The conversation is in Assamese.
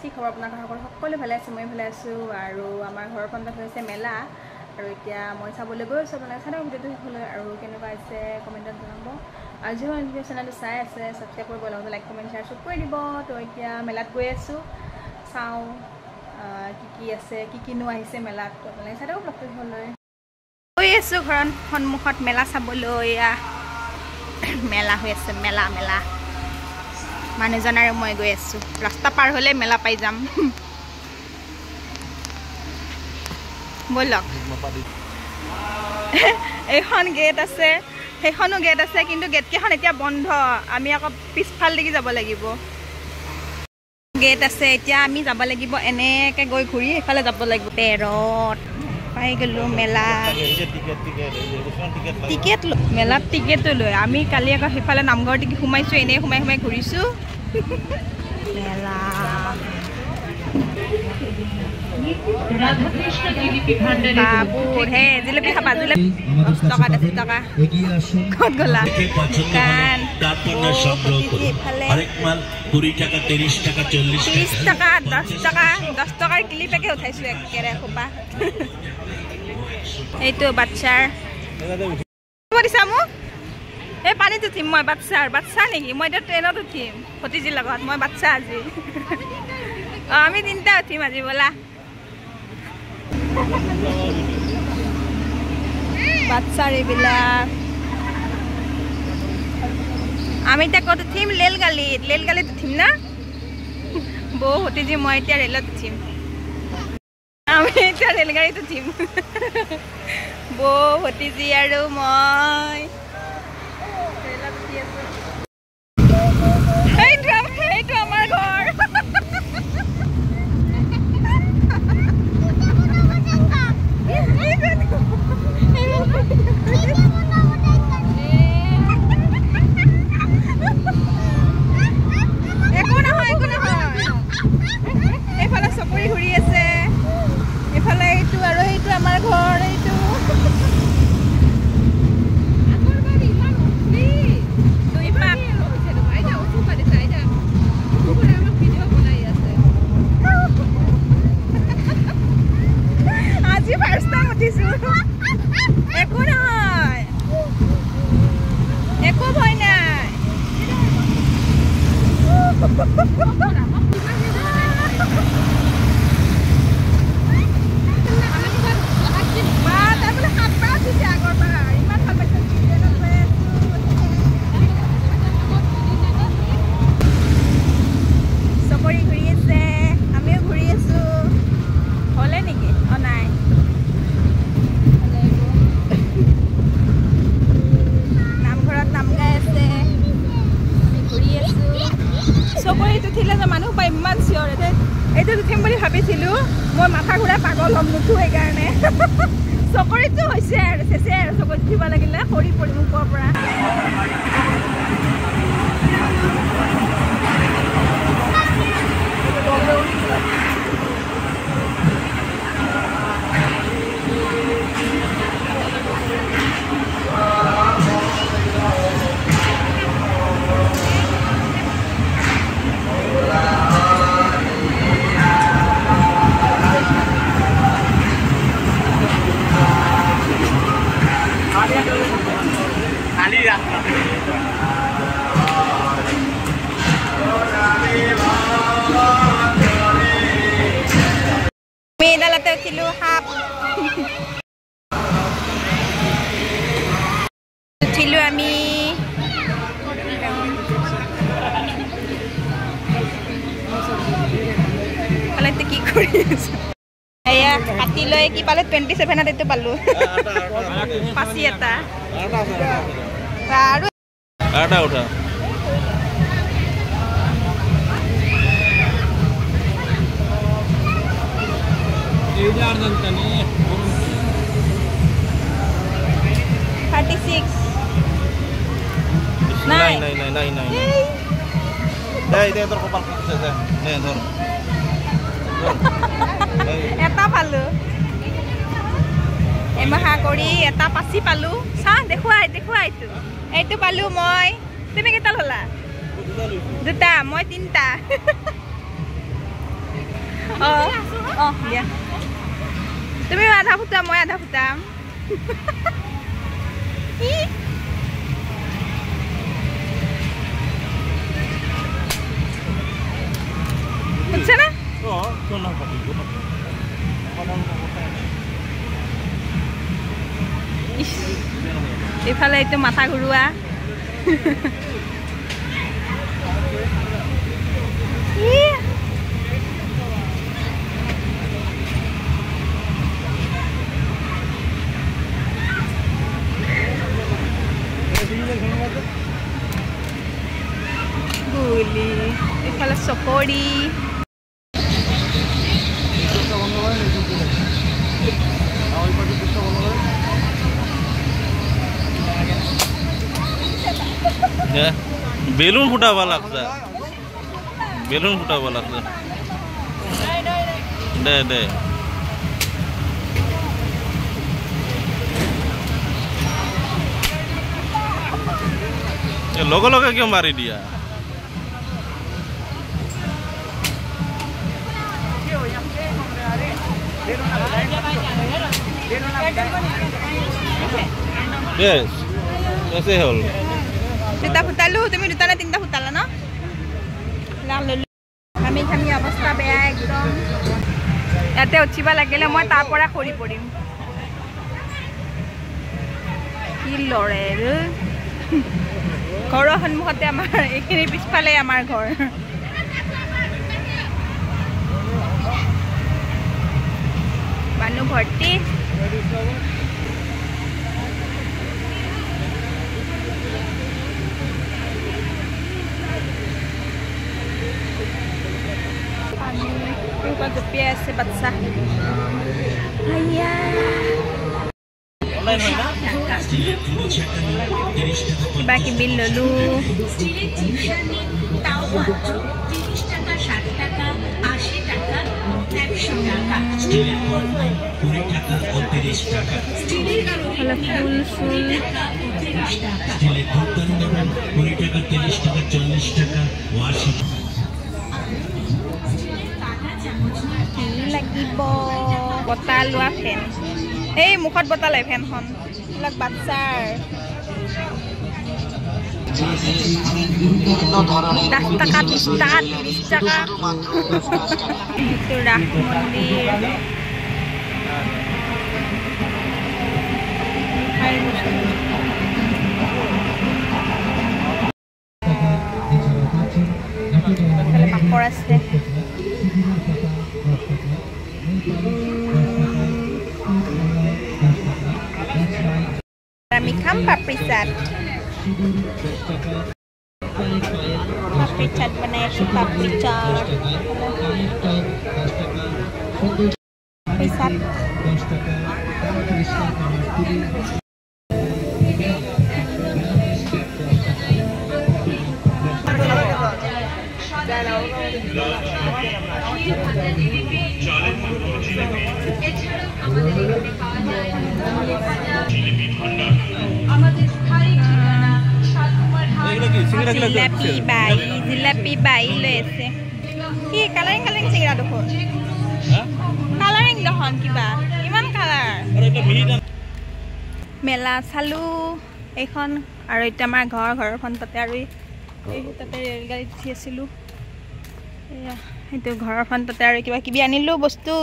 কি খবৰ আপোনালোকৰ সকলো ভালে আছে মই ভালে আছোঁ আৰু আমাৰ ঘৰৰ সন্মুখত হৈছে মেলা আৰু এতিয়া মই চাবলৈ গৈ আছোঁ আপোনালোকে চাই ভিডিঅ'টো শেষলৈ আৰু কেনেকুৱা হৈছে কমেণ্টত জনাব আৰু যিবোৰ ভিডিঅ' চেনেলটো চাই আছে ছাবস্ক্ৰাইব কৰিব লগতে লাইক কমেণ্ট শ্বেয়াৰ চব কৰি দিব তো এতিয়া মেলাত গৈ আছোঁ চাওঁ কি আছে কিনো আহিছে মেলাত তো আপোনালোকে চাই থাকক ব্লগটো শেষলৈ গৈ আছোঁ ঘৰৰ সন্মুখত মেলা চাবলৈ মেলা হৈ আছে মেলা মেলা মানুহজন আৰু মই গৈ আছোঁ ৰাস্তা পাৰ হ'লে মেলা পাই যাম বলক এইখন গেট আছে সেইখনো গেট আছে কিন্তু গেটকেইখন এতিয়া বন্ধ আমি আকৌ পিছফাল দেখি যাব লাগিব গেট আছে এতিয়া আমি যাব লাগিব এনেকৈ গৈ ঘূৰি সেইফালে যাব লাগিব পেৰত পাই গ'লোঁ মেলা টিকেট মেলাত টিকেটো লৈ আমি কালি আকৌ সেইফালে নামঘৰ টিকেট সোমাইছোঁ এনেই সোমাই সোমাই ঘূৰিছোঁ মেলা বাবুৰ হে জিলেপি খাবা জিলেপি 10 টকা 10 টকা ক'ত গ'লা দোকান 30 টকা 10 টকা 10 টকাৰ ক্লিপেকে উঠাইছোঁ একেবাৰে খোপা এইটো বাচ্চাৰ দিছা মোক এই পানীত উঠিম মই বাচ্চা নেকি মই এতিয়া ট্ৰেইনত উঠিম ভতিজিৰ লগত মই বাচ্চা আজি আমি তিনিটা উঠিম আজি ব'লা বাচ্চাৰ এইবিলাক আমি এতিয়া ক'ত উঠিম ৰেলগাড়ীত উঠিম না বৌ ভতিজি মই এতিয়া ৰেলত উঠিম আমি এতিয়া ৰেলগাড়ীত উঠিম বৌ ভতিজি আৰু মই ৰেলত উঠি আছোঁ সেইটো আমাৰ ঘৰ একো নহয় এইফালে চকৰি ঘূৰি আছে এইফালে এইটো আৰু এইটো আমাৰ ঘৰ এইটো আজি ফাৰ্ষ্ট টাইম উঠিছোঁ একো নহয় একো ভয় নাই এইটো উঠিম বুলি ভাবিছিলোঁ মই মাথা ঘূৰাই পাগল হ'ম নুঠো সেইকাৰণে চকৰিটো হৈছে আৰু চেচে আৰু চকৰিত উঠিব লাগিলে সৰি পৰিম ওপৰৰ পৰা মেডালতে উঠিলোঁ সাপ উঠিলোঁ আমি কি কৰি আছোঁ এয়া কাটি লৈ কি পালোঁ 27 এইটো পালোঁ পাচি এটা আৰু উঠা এটা পালোঁ এমাহা কৰি এটা পাচি পালোঁ চা দেখুৱা এইটো পালোঁ মই তুমি কেইটা ল'লা দুটা মই তিনিটা দিয়া তুমি আধা ফুটা মই আধা ফুটাম বুঝছে না এইফালে এইটো মাথা ঘূৰোৱা গুলি এইফালে চকৰি বেলুন ফুটাবা লাগছে বেলুন ফুটাবা লাগছে দে দে লগে লগে কিয় মাৰি দিয়া Yes, ऐसे हल দুটা ফুটালো তুমি দুটা না তিনটা ফুটালা ন আমি অৱস্থা বেয়া একদম ইয়াতে উঠিব লাগিলে মই তাৰ পৰা খৰি পৰিম কি লৰে ঘৰৰ সন্মুখতে আমাৰ এইখিনি পিছফালে আমাৰ ঘৰ মানুহ ভৰ্তি জপিয়াই আছে বাচ্চা কিবা কিবি ললো ফুল লাগিব বতা লোৱা ফেন এই মুখত বতা লাই ফেনখন এইবিলাক বাচ্চাৰ 10 টাকা 20 টাকা 30 টাকা ৰাম মন্দিৰ পাপৰ আছে আমি খাম পাপৰি চাট বনাই আছো পাপৰি চাট জিলাপি বাই লৈ আছে কি কালাৰিং কালাৰিং চিঙৰা দেখোন কালাৰিং দেখোন কিবা ইমান কালাৰ মেলা চালো এইখন আৰু এতিয়া আমাৰ ঘৰৰ তাতে আৰু এই তাতে ৰেলগাড়ীত উঠি আছিলোঁ সেইটো ঘৰৰ তাতে আৰু কিবা কিবি আনিলোঁ বস্তু